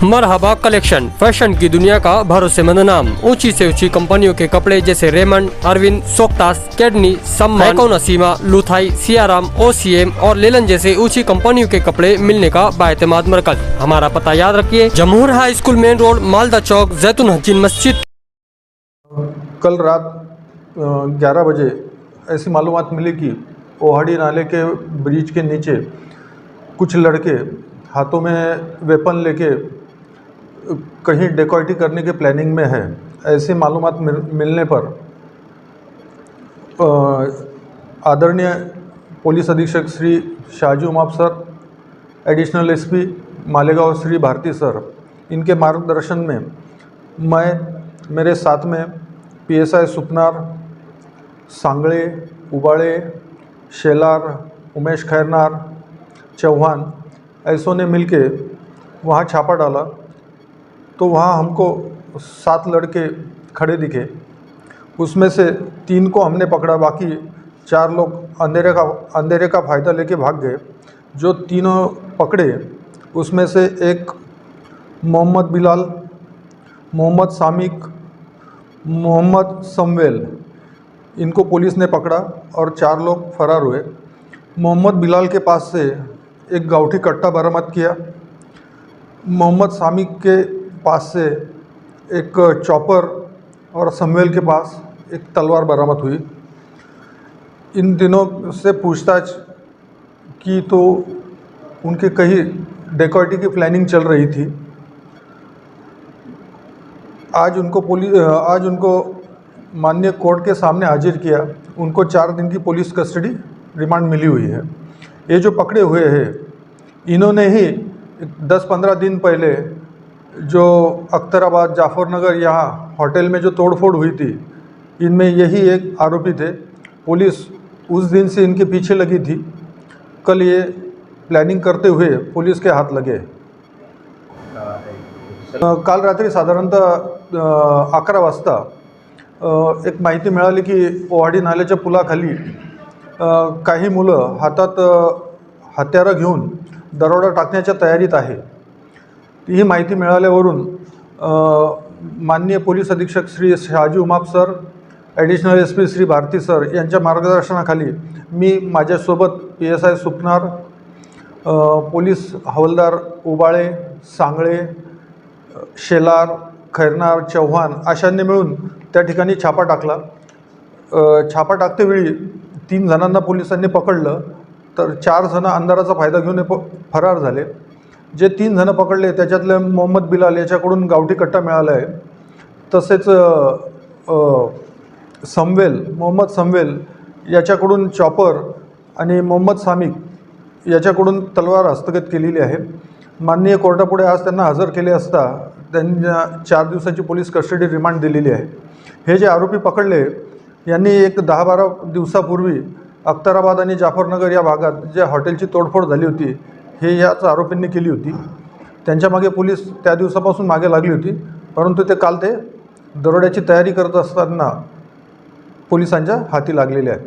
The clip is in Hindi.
मरहबा कलेक्शन, फैशन की दुनिया का भरोसेमंद नाम। ऊंची से ऊंची कंपनियों के कपड़े जैसे रेमंड, अरविंद, सोक्टास, कैडनी, सम्मान, नसीमा, लुथाई, सियाराम, ओसीएम और लेलन जैसे ऊंची कंपनियों के कपड़े मिलने का बाएतमाद मरकज। हमारा पता याद रखिए, Jamhoor high school main road, Malda Chowk, जैतून हजीन मस्जिद। कल रात 11 बजे ऐसी मालूमात मिली कि ओहाड़ी नाले के ब्रिज के नीचे कुछ लड़के हाथों में वेपन लेके कहीं डेकॉइटी करने के प्लानिंग में है। ऐसी मालूमात मिलने पर आदरणीय पुलिस अधीक्षक Shri Shahaji Umap sir, additional SP Malegaon Shri Bharati sir, इनके मार्गदर्शन में मैं, मेरे साथ में पीएसआई सुपनार, सांगळे, उबाळे, शेलार, उमेश खैरनार, चौहान ऐसों ने मिलके वहाँ छापा डाला तो वहाँ हमको 7 लड़के खड़े दिखे। उसमें से 3 को हमने पकड़ा, बाकी 4 लोग अंधेरे का फ़ायदा लेके भाग गए। जो तीनों पकड़े उसमें से एक मोहम्मद बिलाल, मोहम्मद सामिक, मोहम्मद समवेल, इनको पुलिस ने पकड़ा और 4 लोग फरार हुए। मोहम्मद बिलाल के पास से एक गावठी कट्टा बरामद किया। मोहम्मद सामिक के पास से एक चॉपर और समवेल के पास एक तलवार बरामद हुई। इन दिनों से पूछताछ की तो उनके कहीं डेकॉइटी की प्लानिंग चल रही थी। आज उनको माननीय कोर्ट के सामने हाजिर किया। उनको 4 दिन की पुलिस कस्टडी रिमांड मिली हुई है। ये जो पकड़े हुए हैं, इन्होंने ही 10-15 दिन पहले जो अख्तराबाद, जाफरनगर यहाँ होटल में जो तोड़फोड़ हुई थी, इनमें यही एक आरोपी थे। पुलिस उस दिन से इनके पीछे लगी थी। कल ये प्लानिंग करते हुए पुलिस के हाथ लगे। काल रात्री साधारणतः 11 वाजता एक माहिती मिळाली की ओहाडी नाल्याच्या पुलाखाली काही मुलं हातात हत्यारं घेऊन दरोडा टाकण्याच्या तयारीत आहे। ही माहिती मिळाल्यावरून माननीय पोलीस अधीक्षक Shri Shahaji Umap sir, additional SP Shri Bharati sir यांच्या मार्गदर्शनाखाली मी, माझ्यासोबत पीएसआय सुपनार, पोलीस हवालदार उबाळे, सांगळे, शेलार, खैरनार, चौहान अशांनी मिळून त्या ठिकाणी छापा टाकला। छापा टाकतेवेळी 3 जणांना पोलिसांनी पकडलं, तर 4 जण अंधाराचा फायदा घेऊन फरार झाले। जे 3 जण पकडले त्याच्यातले मोहम्मद बिलाल याच्याकडून गावठी कट्टा मिळाला आहे। तसेच मोहम्मद समवेल याच्याकडून चॉपर आणि मोहम्मद सामिक याच्याकडून तलवार हस्तगत केलेली आहे। माननीय कोर्टापुढे आज त्यांना हजर केले असता त्यांना 4 दिवसाची पोलीस कस्टडी रिमांड दिलेली आहे। हे जे आरोपी पकडले यांनी एक 10-12 दिवसापूर्वी अख्तराबाद आणि जाफरनगर या भागात ज्या हॉटेलची तोडफोड झाली होती, हे याच आरोपींनी केली होती। त्यांच्या मागे पोलीस त्या दिवसापासून मागे लागली होती, परंतु काल ते दरोड्याची तयारी करत असताना पोलिसांच्या हाती लागलेले आहेत।